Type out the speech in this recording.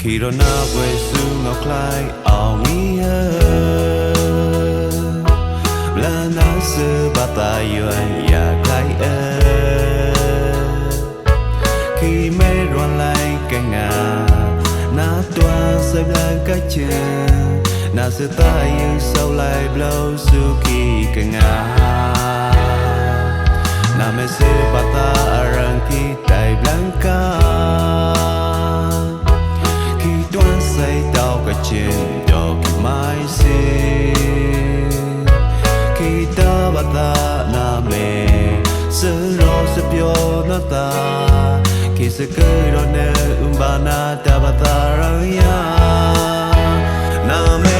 Kirona Wesu no Klai Awiya Lana Subata Yuan Ya Kai Khi mê roan lại Kanga Na Tua Sai Blanca Chen Na Sư Ta Yu Sau Lai Blau Suki Kanga Na Me Subata Aranki Tai Blanca Trên đọc mai xê khi ta bắt ta na mê sơ rô sơ biô na ta khi sơ cơ rô nê ba na ta bắt ta răng ya na mê